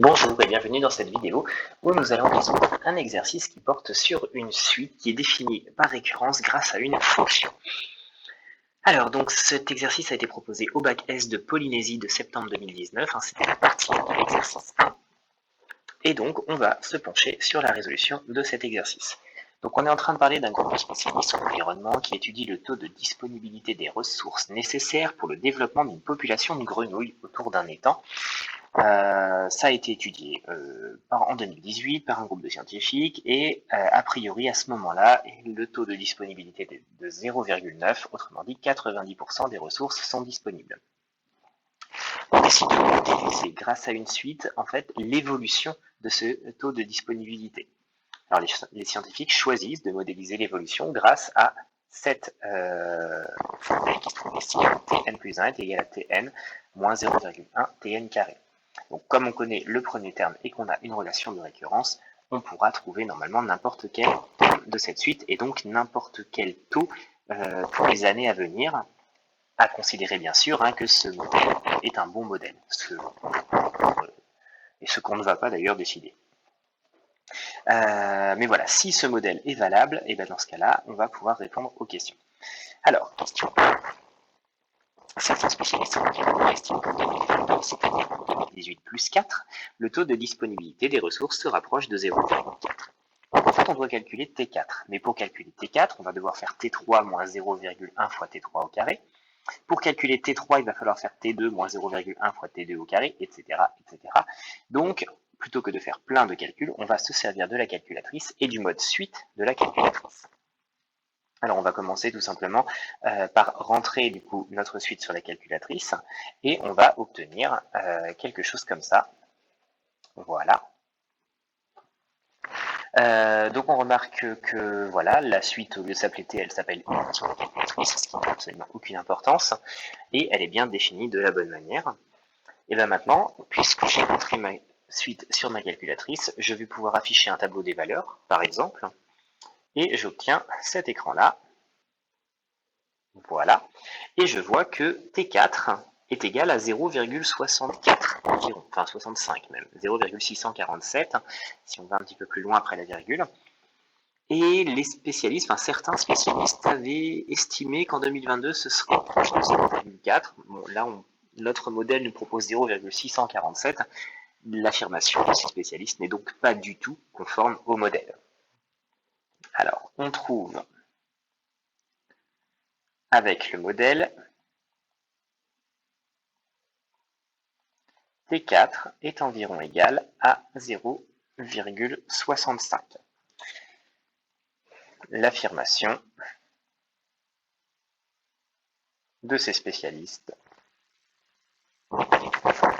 Bonjour et bienvenue dans cette vidéo où nous allons résoudre un exercice qui porte sur une suite qui est définie par récurrence grâce à une fonction. Alors donc cet exercice a été proposé au bac S de Polynésie de septembre 2019, c'était la partie de l'exercice 1. Et donc on va se pencher sur la résolution de cet exercice. Donc on est en train de parler d'un groupe de spécialistes en environnement qui étudie le taux de disponibilité des ressources nécessaires pour le développement d'une population de grenouilles autour d'un étang. Ça a été étudié en 2018 par un groupe de scientifiques et a priori à ce moment-là, le taux de disponibilité est de 0,9, autrement dit 90% des ressources sont disponibles. On décide de modéliser grâce à une suite en fait l'évolution de ce taux de disponibilité. Alors les scientifiques choisissent de modéliser l'évolution grâce à cette formule qui se trouve ici, Tn plus 1 est égal à Tn moins 0,1 Tn carré. Donc comme on connaît le premier terme et qu'on a une relation de récurrence, on pourra trouver normalement n'importe quel terme de cette suite et donc n'importe quel taux pour les années à venir, à considérer bien sûr que ce modèle est un bon modèle, et ce qu'on ne va pas d'ailleurs décider. Mais voilà, si ce modèle est valable, et bien dans ce cas-là, on va pouvoir répondre aux questions. Alors, question 1. Certains spécialistes en environnement estiment qu'en 2022, c'est-à-dire en 2018 plus 4, le taux de disponibilité des ressources se rapproche de 0,4. En fait, on doit calculer T4. Mais pour calculer T4, on va devoir faire T3 moins 0,1 fois T3 au carré. Pour calculer T3, il va falloir faire T2 moins 0,1 fois T2 au carré, etc., etc. Donc, plutôt que de faire plein de calculs, on va se servir de la calculatrice et du mode suite de la calculatrice. Alors on va commencer tout simplement par rentrer du coup notre suite sur la calculatrice et on va obtenir quelque chose comme ça. Voilà. Donc on remarque que voilà, la suite au lieu de s'appeler T, elle s'appelle U sur la calculatrice, ce qui n'a absolument aucune importance, et elle est bien définie de la bonne manière. Et bien maintenant, puisque j'ai montré ma suite sur ma calculatrice, je vais pouvoir afficher un tableau des valeurs, par exemple, et j'obtiens cet écran-là. Voilà. Et je vois que T4 est égal à 0,64 environ, enfin 65 même, 0,647, si on va un petit peu plus loin après la virgule. Et les spécialistes, enfin certains spécialistes avaient estimé qu'en 2022, ce serait proche de 0,4. Bon, là, notre modèle nous propose 0,647. L'affirmation de ces spécialistes n'est donc pas du tout conforme au modèle. Alors, on trouve avec le modèle T4 est environ égal à 0,65. L'affirmation de ces spécialistes n'est pas du tout conforme.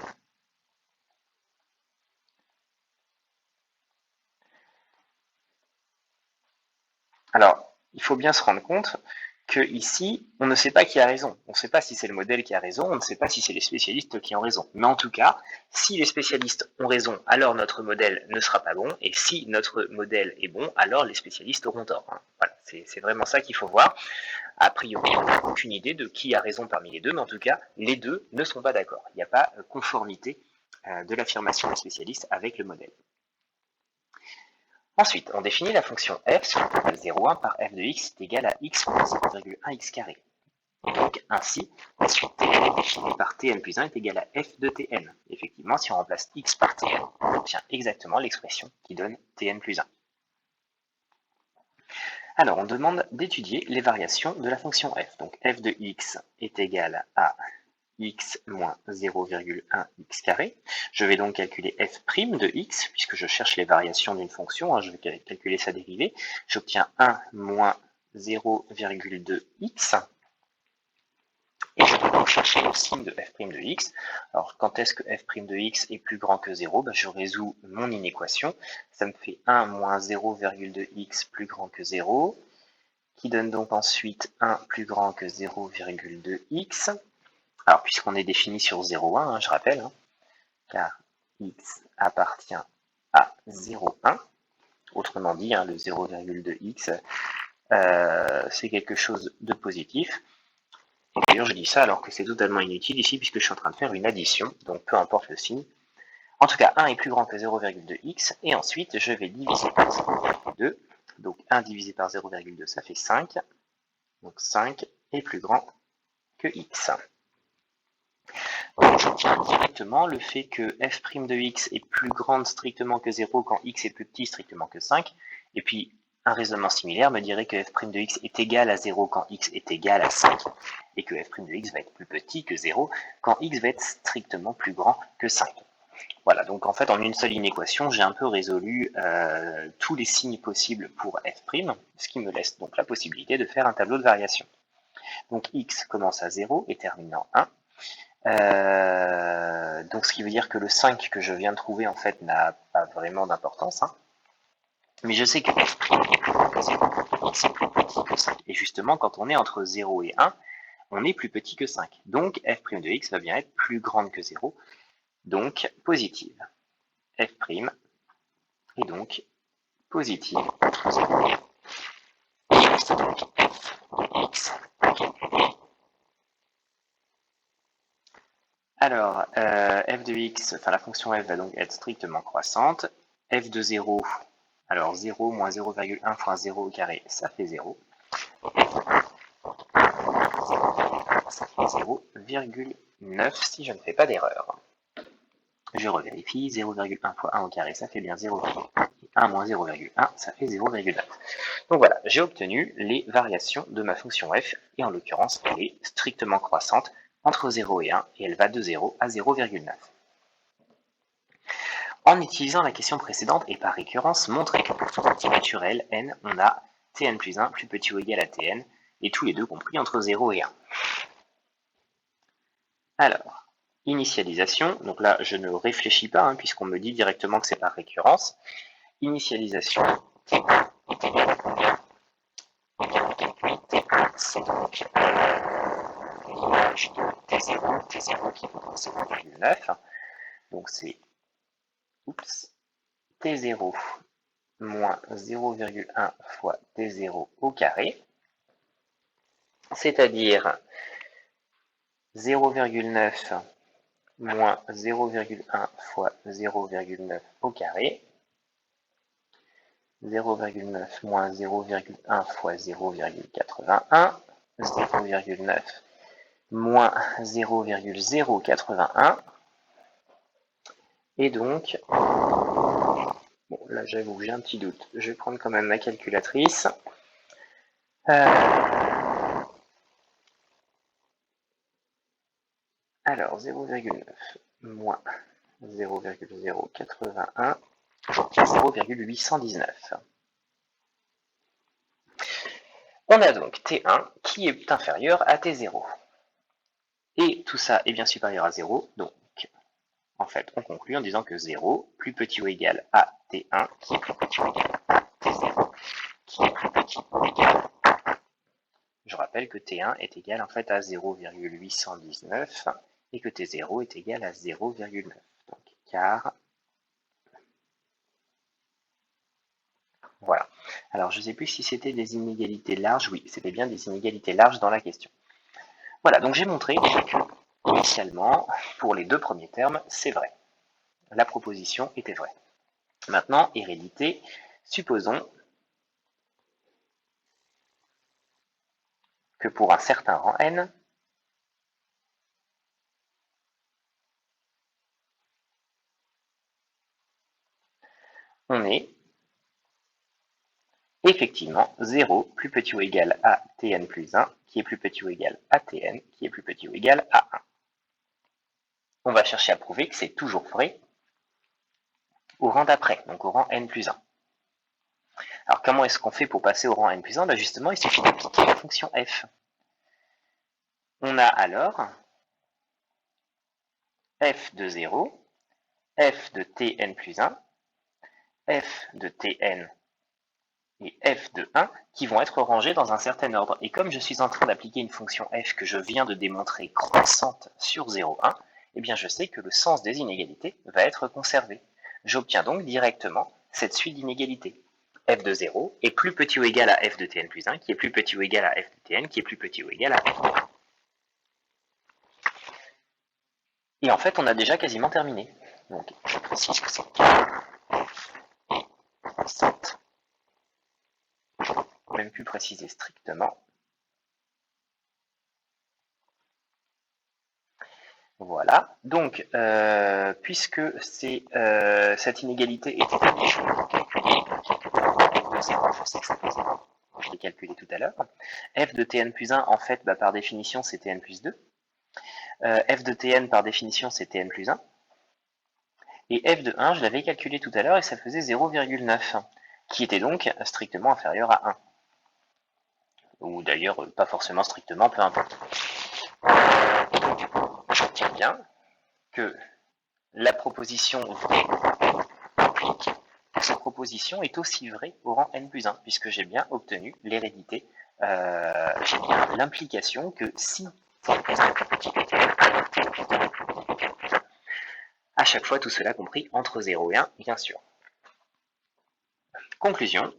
Alors, il faut bien se rendre compte que ici, on ne sait pas qui a raison. On ne sait pas si c'est le modèle qui a raison, on ne sait pas si c'est les spécialistes qui ont raison. Mais en tout cas, si les spécialistes ont raison, alors notre modèle ne sera pas bon, et si notre modèle est bon, alors les spécialistes auront tort. Voilà, c'est vraiment ça qu'il faut voir. A priori, on n'a aucune idée de qui a raison parmi les deux, mais en tout cas, les deux ne sont pas d'accord. Il n'y a pas conformité de l'affirmation des spécialistes avec le modèle. Ensuite, on définit la fonction f sur l'intervalle 0,1 par f de x est égal à x moins 0,1 x carré. Et donc, ainsi, la suite Tn est définie par Tn plus 1 est égal à f de Tn. Effectivement, si on remplace x par Tn, on obtient exactement l'expression qui donne Tn plus 1. Alors, on demande d'étudier les variations de la fonction f. Donc, f de x est égal à x moins 0,1 x carré. Je vais donc calculer f' de x, puisque je cherche les variations d'une fonction, je vais calculer sa dérivée. J'obtiens 1 moins 0,2 x. Et je peux donc chercher le signe de f' de x. Alors, quand est-ce que f' de x est plus grand que 0 ? Je résous mon inéquation. Ça me fait 1 moins 0,2 x plus grand que 0, qui donne donc ensuite 1 plus grand que 0,2 x. Alors, puisqu'on est défini sur 0,1, je rappelle, car x appartient à 0,1. Autrement dit, le 0,2 x, c'est quelque chose de positif. Et d'ailleurs, je dis ça alors que c'est totalement inutile ici, puisque je suis en train de faire une addition, donc peu importe le signe. En tout cas, 1 est plus grand que 0,2x, et ensuite je vais diviser par 0,2. Donc 1 divisé par 0,2, ça fait 5. Donc 5 est plus grand que x. Donc j'obtiens directement le fait que f' de x est plus grande strictement que 0 quand x est plus petit strictement que 5. Et puis un raisonnement similaire me dirait que f' de x est égal à 0 quand x est égal à 5. Et que f' de x va être plus petit que 0 quand x va être strictement plus grand que 5. Voilà, donc en fait en une seule inéquation, j'ai un peu résolu tous les signes possibles pour f', ce qui me laisse donc la possibilité de faire un tableau de variation. Donc x commence à 0 et termine en 1. Donc ce qui veut dire que le 5 que je viens de trouver en fait n'a pas vraiment d'importance. Mais je sais que f' est plus grand que 0, x est plus petit que 5. Et justement, quand on est entre 0 et 1, on est plus petit que 5. Donc f' de x va bien être plus grande que 0, donc positive. F' est donc positive entre 0 et 1. Et il reste donc f de x à calculer. Alors, f de x, enfin la fonction f va donc être strictement croissante. F de 0, alors 0 moins 0,1 fois 0 au carré, ça fait 0. Ça fait 0,9 si je ne fais pas d'erreur. Je revérifie, 0,1 fois 1 au carré, ça fait bien 0,1. 1 moins 0,1, ça fait 0,9. Donc voilà, j'ai obtenu les variations de ma fonction f, et en l'occurrence, elle est strictement croissante entre 0 et 1, et elle va de 0 à 0,9. En utilisant la question précédente, et par récurrence, montrer que pour tout entier naturel, n, on a tn plus 1 plus petit ou égal à tn, et tous les deux compris entre 0 et 1. Alors, initialisation, donc là je ne réfléchis pas, puisqu'on me dit directement que c'est par récurrence. Initialisation, t1 est égal à combien? Eh bien, on calcule t1, c'est donc l'image de t0, t0 qui vaut 0,9, donc c'est t0 moins 0,1 fois t0 au carré, c'est-à-dire 0,9 moins 0,1 fois 0,9 au carré, 0,9 moins 0,1 fois 0,81, 0,9 moins 0,081, et donc, bon là j'avoue que j'ai un petit doute, je vais prendre quand même ma calculatrice. Alors 0,9 moins 0,081, j'obtiens 0,819. On a donc T1 qui est inférieur à T0. Et tout ça est bien supérieur à 0, donc en fait on conclut en disant que 0 plus petit ou égal à T1 qui est plus petit ou égal à T0 qui est plus petit ou égal à 1. Je rappelle que T1 est égal en fait à 0,819 et que T0 est égal à 0,9. Donc car voilà. Alors je ne sais plus si c'était des inégalités larges. Oui, c'était bien des inégalités larges dans la question. Voilà, donc j'ai montré déjà que initialement, pour les deux premiers termes, c'est vrai. La proposition était vraie. Maintenant, hérédité, supposons que pour un certain rang n, on est effectivement 0 plus petit ou égal à tn plus 1, qui est plus petit ou égal à tn, qui est plus petit ou égal à 1. On va chercher à prouver que c'est toujours vrai au rang d'après, donc au rang n plus 1. Alors comment est-ce qu'on fait pour passer au rang n plus 1? Ben justement, il suffit d'appliquer la fonction f. On a alors f de 0, f de tn plus 1, f de tn et f de 1 qui vont être rangés dans un certain ordre. Et comme je suis en train d'appliquer une fonction f que je viens de démontrer croissante sur 0,1, eh bien je sais que le sens des inégalités va être conservé. J'obtiens donc directement cette suite d'inégalités. F de 0 est plus petit ou égal à f de tn plus 1, qui est plus petit ou égal à f de tn, qui est plus petit ou égal à f de 1. Et en fait, on a déjà quasiment terminé. Donc, je précise que cette carte est croissante. Même plus préciser strictement. Voilà. Donc, puisque cette inégalité est établie, je vais calculer quelque part f de 0, je sais que ça fait 0. Je l'ai calculé tout à l'heure. F de Tn plus 1, en fait, par définition, c'est Tn plus 2. F de Tn, par définition, c'est Tn plus 1. Et F de 1, je l'avais calculé tout à l'heure et ça faisait 0,9, qui était donc strictement inférieur à 1. Ou d'ailleurs, pas forcément strictement, peu importe. Et donc, du coup, je retiens bien que la proposition vraie implique que cette proposition est aussi vraie au rang n plus 1, puisque j'ai bien obtenu l'hérédité, j'ai bien l'implication que si n plus 1 est plus petit que Tn, alors Tn plus 2 est plus petit que Tn plus 1. À chaque fois, tout cela compris entre 0 et 1, bien sûr. Conclusion.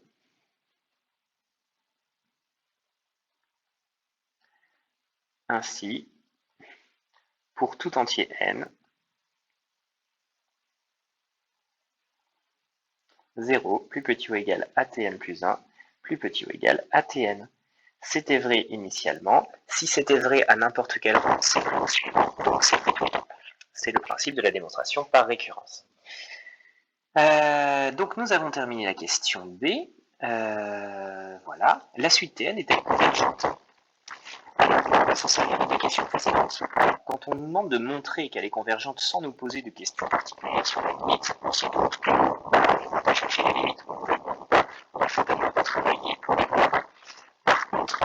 Ainsi, pour tout entier n, 0 plus petit ou égal à Tn plus 1, plus petit ou égal à Tn. C'était vrai initialement. Si c'était vrai à n'importe quel rang, c'est vrai au suivant, donc c'est vrai tout le temps. C'est le principe de la démonstration par récurrence. Donc nous avons terminé la question B. Voilà. La suite Tn est-elle convergente? Alors, ça s'avérer des questions précédentes. Quand on nous demande de montrer qu'elle est convergente sans nous poser de questions particulières sur la limite, on se doute que on va pas chercher la limite. Il faut d'abord travailler pour les voir. Par contre,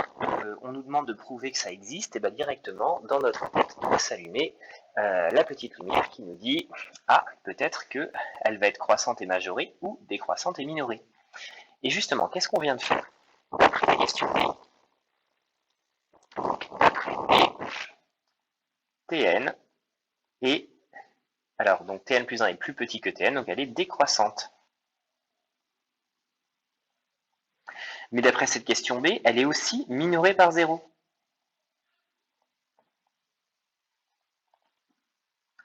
on nous demande de prouver que ça existe, et bien directement, dans notre tête, doit s'allumer la petite lumière qui nous dit « Ah, peut-être qu'elle va être croissante et majorée, ou décroissante et minorée. » Et justement, qu'est-ce qu'on vient de faire d'après la question B? Donc, d'après B, Tn est... Alors, donc Tn plus 1 est plus petit que Tn, donc elle est décroissante. Mais d'après cette question B, elle est aussi minorée par 0.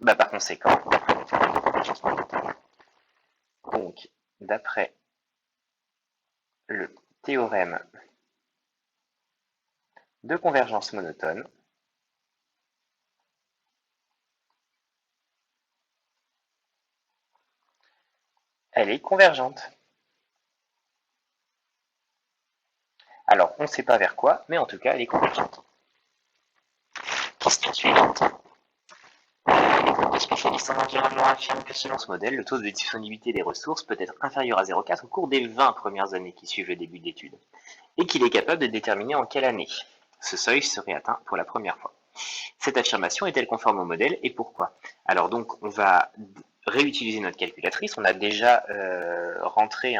Bah, par conséquent, donc, d'après le théorème de convergence monotone, elle est convergente. Alors, on ne sait pas vers quoi, mais en tout cas, elle est convergente. Question suivante. Le spécialiste en environnement affirme que selon ce modèle, le taux de disponibilité des ressources peut être inférieur à 0,4 au cours des 20 premières années qui suivent le début d'études, et qu'il est capable de déterminer en quelle année ce seuil serait atteint pour la première fois. Cette affirmation est-elle conforme au modèle et pourquoi? Alors donc, on va réutiliser notre calculatrice. On a déjà rentré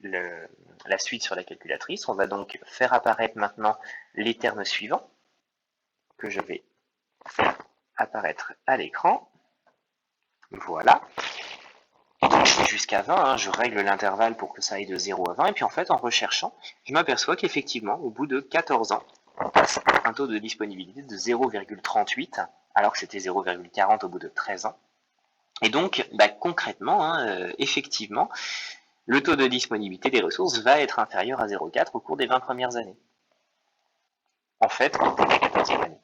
la suite sur la calculatrice. On va donc faire apparaître maintenant les termes suivants que je vais faire apparaître à l'écran. Voilà. Et donc je vais jusqu'à 20, je règle l'intervalle pour que ça aille de 0 à 20, et puis en fait, en recherchant, je m'aperçois qu'effectivement, au bout de 14 ans, on passe à un taux de disponibilité de 0,38, alors que c'était 0,40 au bout de 13 ans. Et donc, concrètement, effectivement, le taux de disponibilité des ressources va être inférieur à 0,4 au cours des 20 premières années. En fait, dès la 14e année.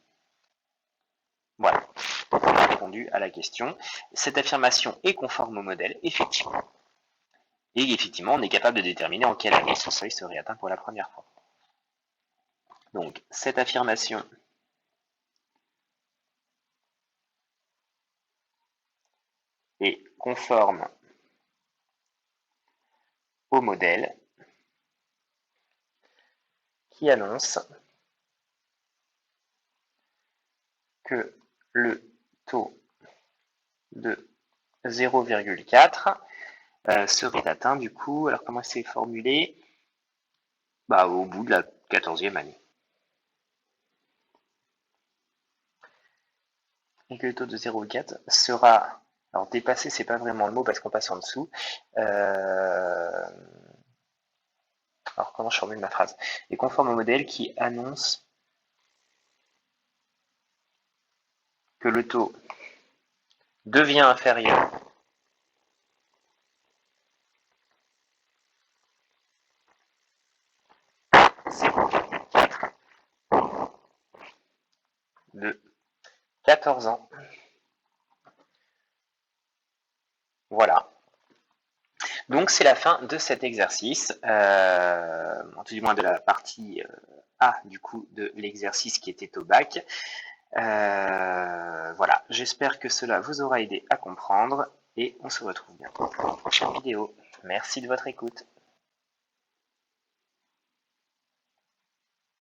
Voilà. Donc on a répondu à la question. Cette affirmation est conforme au modèle, effectivement. Et effectivement, on est capable de déterminer en quelle année ce seuil serait atteint pour la première fois. Donc, cette affirmation est conforme au modèle qui annonce que le taux de 0,4 serait atteint du coup, alors comment c'est formulé? Au bout de la 14e année. Et que le taux de 0,4 sera, alors dépassé, c'est pas vraiment le mot parce qu'on passe en dessous. Alors comment je formule ma phrase? Est conforme au modèle qui annonce que le taux devient inférieur 14 ans. Voilà. Donc c'est la fin de cet exercice, tout du moins de la partie A du coup de l'exercice qui était au bac. Voilà, j'espère que cela vous aura aidé à comprendre et on se retrouve bientôt pour une prochaine vidéo. Merci de votre écoute.